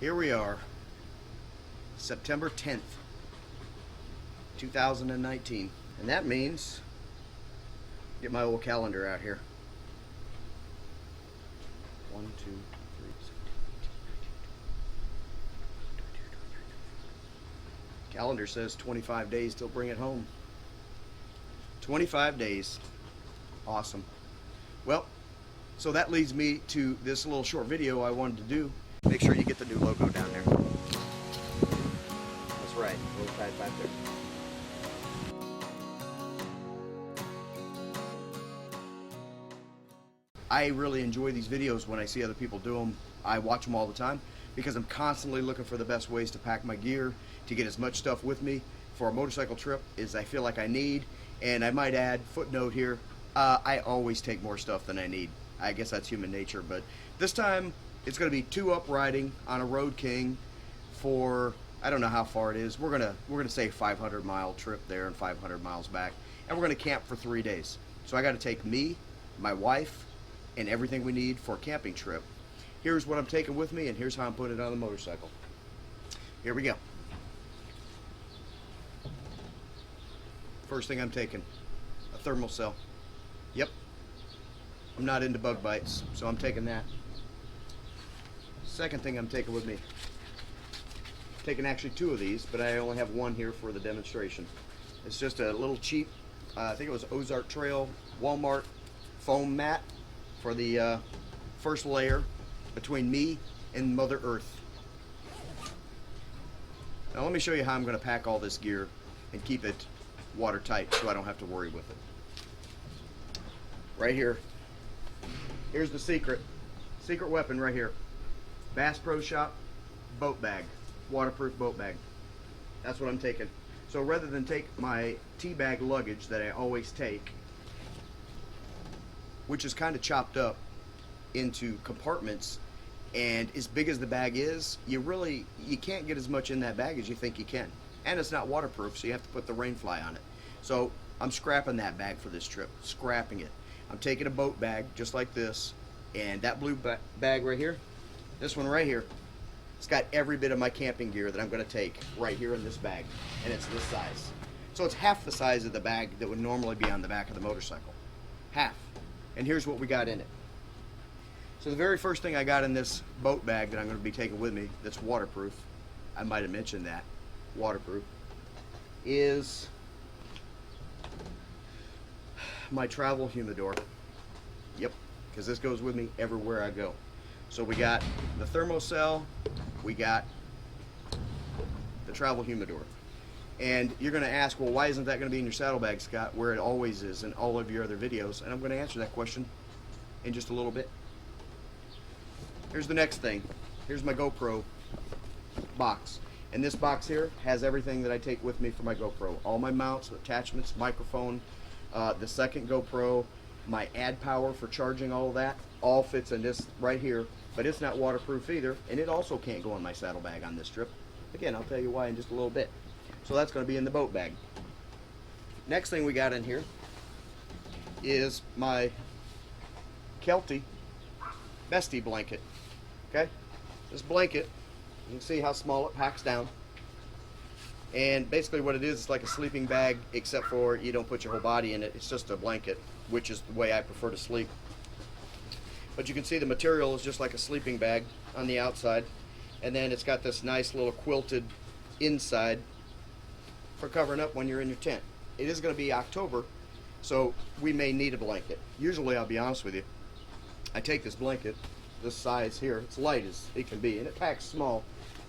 Here we are, September 10th, 2019. And that means, get my old calendar out here. 1, 2, 3, 7. Calendar says 25 days till bring it home. 25 days. Awesome. Well, so that leads me to this little short video I wanted to do. Make sure you get the new logo down there. That's right, a little tight back there. I really enjoy these videos when I see other people do them. I watch them all the time because I'm constantly looking for the best ways to pack my gear, to get as much stuff with me for a motorcycle trip as I feel like I need. And I might add, footnote here, I always take more stuff than I need. I guess that's human nature, but this time it's going to be 2 up riding on a Road King for, I don't know how far it is. We're gonna say 500-mile trip there and 500 miles back, and we're gonna camp for 3 days. So I got to take me, my wife, and everything we need for a camping trip. Here's what I'm taking with me, and here's how I'm putting it on the motorcycle. Here we go. First thing I'm taking, a thermal cell. Yep, I'm not into bug bites, so I'm taking that. Second thing I'm taking with me, taking actually 2 of these, but I only have one here for the demonstration. It's just a little cheap, I think it was Ozark Trail Walmart foam mat for the first layer between me and Mother Earth. Now let me show you how I'm going to pack all this gear and keep it watertight so I don't have to worry with it. Right here, here's the secret weapon right here. Bass Pro Shop boat bag, waterproof boat bag. That's what I'm taking. So rather than take my tea bag luggage that I always take, which is kind of chopped up into compartments, and as big as the bag is, you can't get as much in that bag as you think you can. And it's not waterproof, so you have to put the rain fly on it. So I'm scrapping that bag for this trip, scrapping it. I'm taking a boat bag just like this, and that blue bag right here, this one right here, it's got every bit of my camping gear that I'm going to take right here in this bag, and it's this size. So it's half the size of the bag that would normally be on the back of the motorcycle. Half. And here's what we got in it. So the very first thing I got in this boat bag that I'm going to be taking with me that's waterproof, I might have mentioned that, waterproof, is my travel humidor. Yep, because this goes with me everywhere I go. So we got the thermocell, we got the travel humidor. And you're going to ask, well, why isn't that going to be in your saddlebag, Scott, where it always is in all of your other videos? And I'm going to answer that question in just a little bit. Here's the next thing. Here's my GoPro box. And this box here has everything that I take with me for my GoPro. All my mounts, attachments, microphone, the second GoPro, my ad power for charging all of that, all fits in this right here. But it's not waterproof either, and it also can't go in my saddlebag on this trip. Again, I'll tell you why in just a little bit. So that's going to be in the boat bag. Next thing we got in here is my Kelty Bestie blanket. Okay, this blanket, you can see how small it packs down. And basically what it is, it's like a sleeping bag, except for you don't put your whole body in it. It's just a blanket, which is the way I prefer to sleep. But you can see the material is just like a sleeping bag on the outside. And then it's got this nice little quilted inside for covering up when you're in your tent. It is going to be October, so we may need a blanket. Usually, I'll be honest with you, I take this blanket, this size here, it's light as it can be, and it packs small,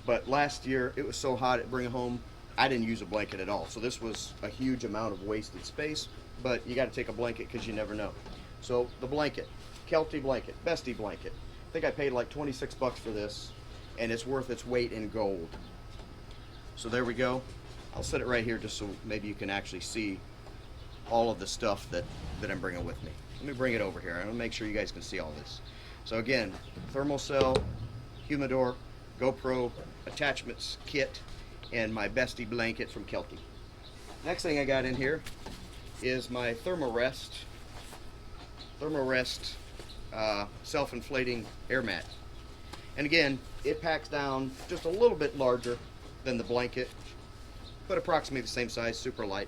but last year it was so hot at Bring It Home, I didn't use a blanket at all. So this was a huge amount of wasted space, but you got to take a blanket because you never know. So the blanket, Kelty blanket, Bestie blanket. I think I paid like 26 bucks for this, and it's worth its weight in gold. So there we go. I'll set it right here just so maybe you can actually see all of the stuff that I'm bringing with me. Let me bring it over here. I'm gonna make sure you guys can see all this. So again, thermocell, humidor, GoPro, attachments, kit, and my Bestie blanket from Kelty. Next thing I got in here is my Thermarest self-inflating air mat. And again, it packs down just a little bit larger than the blanket, but approximately the same size, super light.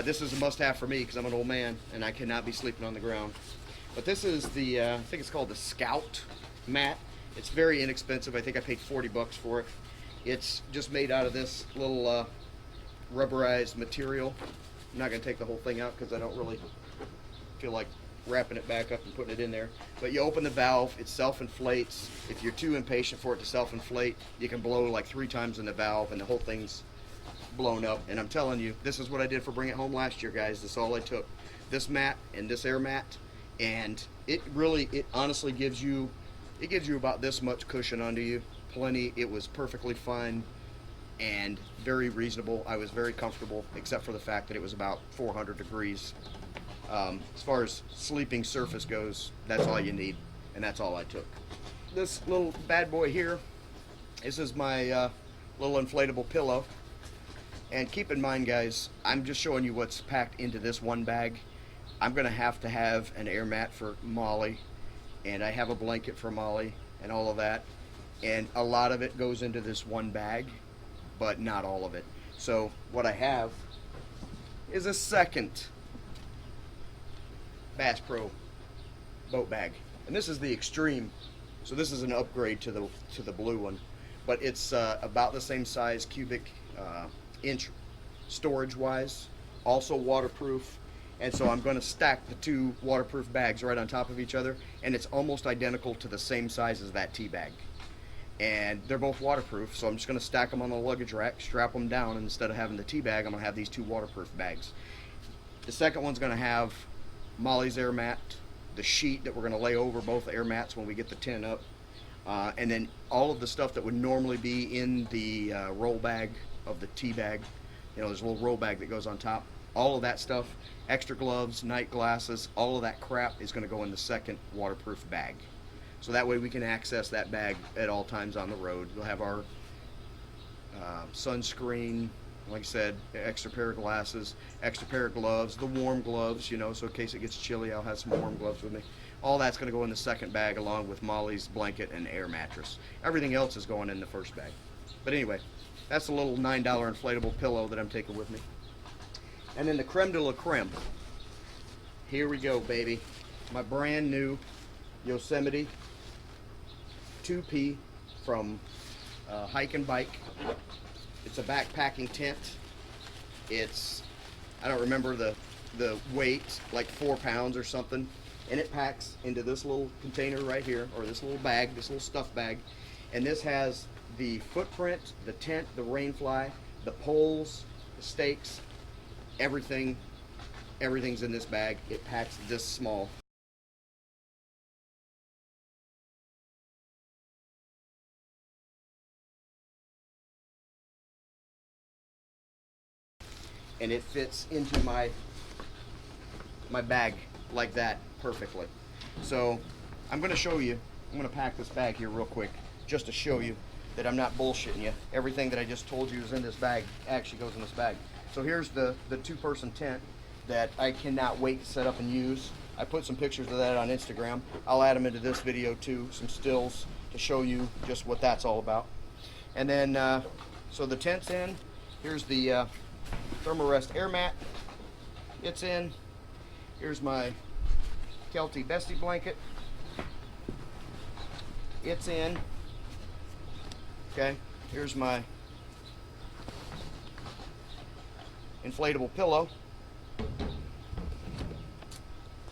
This is a must-have for me because I'm an old man and I cannot be sleeping on the ground. But this is the, I think it's called the Scout mat. It's very inexpensive. I think I paid 40 bucks for it. It's just made out of this little rubberized material. I'm not going to take the whole thing out because I don't really feel like wrapping it back up and putting it in there. But you open the valve, it self-inflates. If you're too impatient for it to self-inflate, you can blow like 3 times in the valve and the whole thing's blown up. And I'm telling you, this is what I did for Bring It Home last year, guys. This is all I took. This mat and this air mat, and it honestly gives you, it gives you about this much cushion under you. Plenty. It was perfectly fine and very reasonable. I was very comfortable, except for the fact that it was about 400 degrees. As far as sleeping surface goes, that's all you need, and that's all I took. This little bad boy here, this is my little inflatable pillow. And keep in mind, guys, I'm just showing you what's packed into this one bag. I'm going to have an air mat for Molly, and I have a blanket for Molly, and all of that. And a lot of it goes into this one bag, but not all of it. So what I have is a second Bass Pro boat bag, and this is the extreme. So this is an upgrade to the blue one, but it's about the same size cubic inch storage wise, also waterproof. And so I'm going to stack the 2 waterproof bags right on top of each other, and it's almost identical to the same size as that tea bag. And they're both waterproof, so I'm just going to stack them on the luggage rack, strap them down, and instead of having the tea bag, I'm going to have these 2 waterproof bags. The second one's going to have Molly's air mat, the sheet that we're going to lay over both air mats when we get the tent up, and then all of the stuff that would normally be in the roll bag of the tea bag. You know, there's a little roll bag that goes on top. All of that stuff, extra gloves, night glasses, all of that crap is going to go in the second waterproof bag. So that way we can access that bag at all times on the road. We'll have our sunscreen, like I said, extra pair of glasses, extra pair of gloves, the warm gloves, you know, so in case it gets chilly, I'll have some warm gloves with me. All that's going to go in the second bag along with Molly's blanket and air mattress. Everything else is going in the first bag. But anyway, that's a little $9 inflatable pillow that I'm taking with me. And then the creme de la creme. Here we go, baby. My brand new Yosemite 2P from Hike and Bike. It's a backpacking tent. It's, I don't remember the weight, like 4 pounds or something. And it packs into this little container right here, or this little bag, this little stuff bag. And this has the footprint, the tent, the rain fly, the poles, the stakes, everything's in this bag. It packs this small. And it fits into my bag like that perfectly. So I'm going to show you, I'm going to pack this bag here real quick just to show you that I'm not bullshitting you. Everything that I just told you is in this bag actually goes in this bag. So here's the 2-person tent that I cannot wait to set up and use. I put some pictures of that on Instagram. I'll add them into this video too, some stills to show you just what that's all about. And then, so the tent's in. Here's the Thermarest air mat. It's in. Here's my Kelty Bestie blanket. It's in. Okay, here's my inflatable pillow.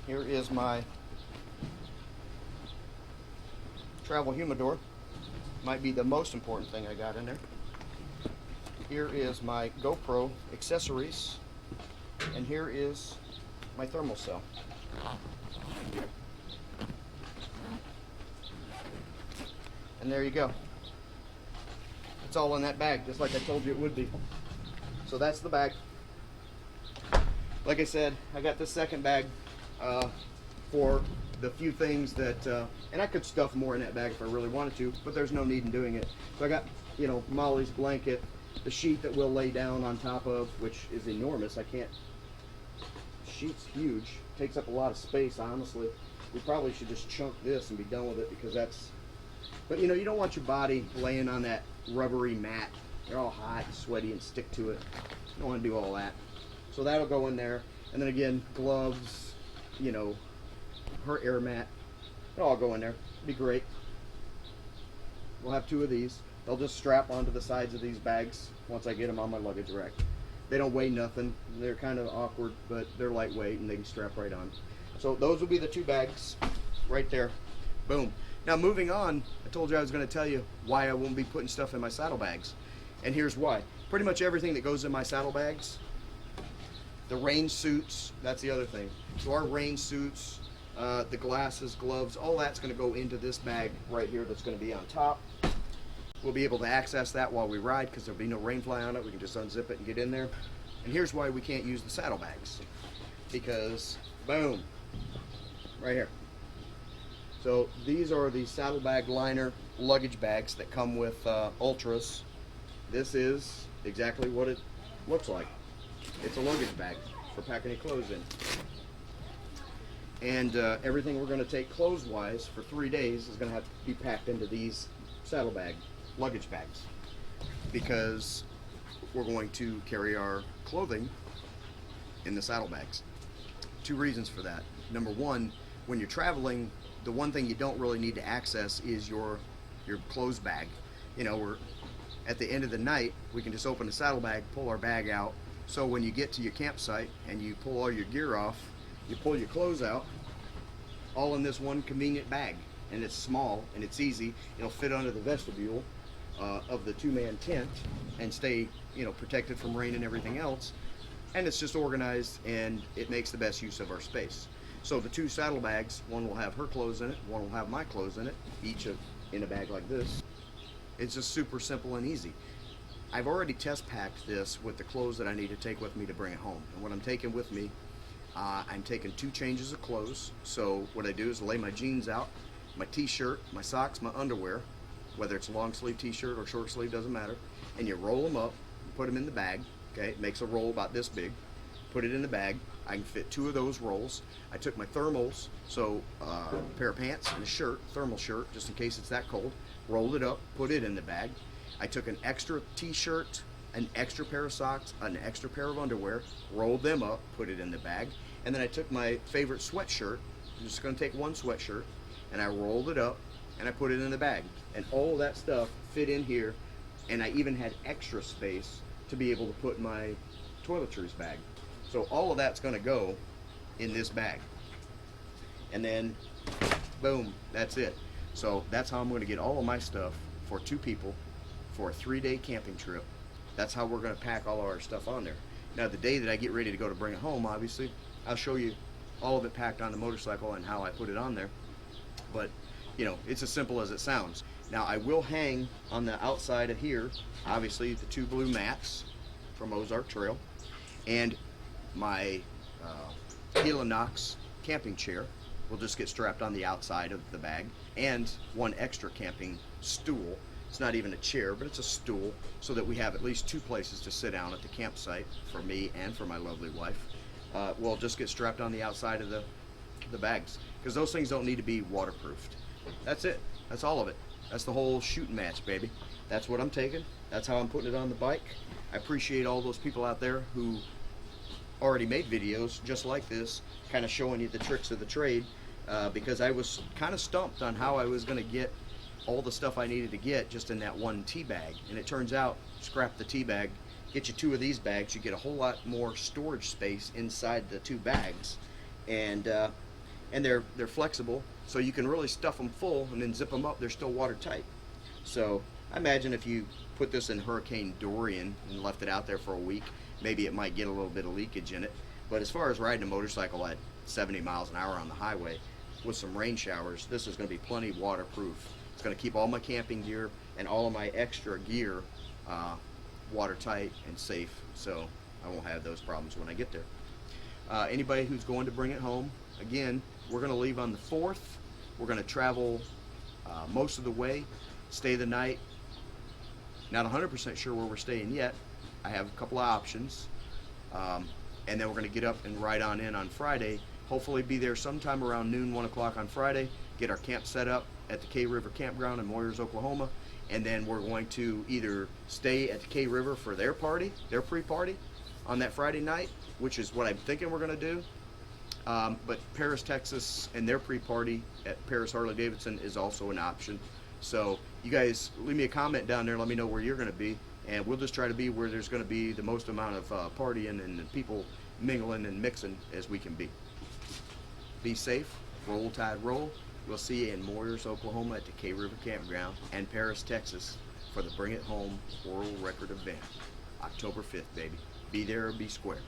Here is my travel humidor. Might be the most important thing I got in there. Here is my GoPro accessories. And here is my thermal cell. And there you go. It's all in that bag, just like I told you it would be. So that's the bag. Like I said, I got this second bag for the few things that, and I could stuff more in that bag if I really wanted to, but there's no need in doing it. So I got, you know, Molly's blanket, the sheet that we'll lay down on top of, which is enormous. I can't, sheet's huge, takes up a lot of space, honestly. We probably should just chunk this and be done with it because that's But you know, you don't want your body laying on that rubbery mat. They're all hot and sweaty and stick to it. You don't want to do all that. So that'll go in there. And then again, gloves, you know, her air mat, it'll all go in there. Be great. We'll have 2 of these. They'll just strap onto the sides of these bags once I get them on my luggage rack. They don't weigh nothing. They're kind of awkward, but they're lightweight and they can strap right on. So those will be the 2 bags right there. Boom. Now moving on, I told you I was going to tell you why I won't be putting stuff in my saddlebags. And here's why. Pretty much everything that goes in my saddlebags, the rain suits, that's the other thing. So our rain suits, the glasses, gloves, all that's going to go into this bag right here that's going to be on top. We'll be able to access that while we ride because there'll be no rain fly on it. We can just unzip it and get in there. And here's why we can't use the saddlebags. Because, boom, right here. So these are the saddlebag liner luggage bags that come with Ultras. This is exactly what it looks like. It's a luggage bag for packing your clothes in. And everything we're going to take clothes-wise for 3 days is going to have to be packed into these saddlebag luggage bags because we're going to carry our clothing in the saddlebags. 2 reasons for that. Number 1, when you're traveling, the one thing you don't really need to access is your clothes bag. You know, we're at the end of the night, we can just open the saddlebag, pull our bag out. So when you get to your campsite and you pull all your gear off, you pull your clothes out, all in this one convenient bag. And it's small and it's easy. It'll fit under the vestibule of the 2-man tent and stay, you know, protected from rain and everything else. And it's just organized and it makes the best use of our space. So the 2 saddlebags, one will have her clothes in it, one will have my clothes in it, each in a bag like this. It's just super simple and easy. I've already test packed this with the clothes that I need to take with me to bring it home. And what I'm taking with me, I'm taking 2 changes of clothes. So what I do is lay my jeans out, my t-shirt, my socks, my underwear, whether it's a long sleeve t-shirt or short sleeve, doesn't matter, and you roll them up, put them in the bag. Okay, it makes a roll about this big. Put it in the bag. I can fit 2 of those rolls. I took my thermals, so a pair of pants and a shirt, thermal shirt, just in case it's that cold. Rolled it up, put it in the bag. I took an extra t-shirt, an extra pair of socks, an extra pair of underwear, rolled them up, put it in the bag, and then I took my favorite sweatshirt. I'm just going to take 1 sweatshirt, and I rolled it up, and I put it in the bag. And all of that stuff fit in here, and I even had extra space to be able to put my toiletries bag. So all of that's going to go in this bag. And then, boom, that's it. So that's how I'm going to get all of my stuff for 2 people for a 3-day camping trip. That's how we're going to pack all of our stuff on there. Now the day that I get ready to go to bring it home, obviously, I'll show you all of it packed on the motorcycle and how I put it on there. But, you know, it's as simple as it sounds. Now I will hang on the outside of here, obviously, the 2 blue mats from Ozark Trail, and my Helinox camping chair will just get strapped on the outside of the bag, and 1 extra camping stool. It's not even a chair, but it's a stool, so that we have at least 2 places to sit down at the campsite for me and for my lovely wife. Will just get strapped on the outside of the bags, because those things don't need to be waterproofed. That's it. That's all of it. That's the whole shooting match, baby. That's what I'm taking. That's how I'm putting it on the bike. I appreciate all those people out there who already made videos just like this, kind of showing you the tricks of the trade, because I was kind of stumped on how I was going to get all the stuff I needed to get just in that 1 tea bag. And it turns out, scrap the tea bag, get you 2 of these bags, you get a whole lot more storage space inside the 2 bags, and they're flexible, so you can really stuff them full and then zip them up. They're still watertight. So I imagine if you put this in Hurricane Dorian and left it out there for a week, maybe it might get a little bit of leakage in it. But as far as riding a motorcycle at 70 miles an hour on the highway with some rain showers, this is going to be plenty waterproof. It's going to keep all my camping gear and all of my extra gear watertight and safe, so I won't have those problems when I get there. Anybody who's going to bring it home, again, we're going to leave on the 4th. We're going to travel most of the way, stay the night. Not 100% sure where we're staying yet. I have a couple of options. And then we're going to get up and ride on in on Friday. Hopefully be there sometime around noon, 1 o'clock on Friday, get our camp set up, at the K River Campground in Moyers, Oklahoma, and then we're going to either stay at the K River for their party, their pre-party, on that Friday night, which is what I'm thinking we're going to do. But Paris, Texas, and their pre-party at Paris Harley-Davidson is also an option. So you guys leave me a comment down there. Let me know where you're going to be, and we'll just try to be where there's going to be the most amount of partying and people mingling and mixing as we can be. Be safe. Roll Tide Roll. We'll see you in Moyers, Oklahoma at the K River Campground, and Paris, Texas for the Bring It Home World Record event. October 5th, baby. Be there or be square.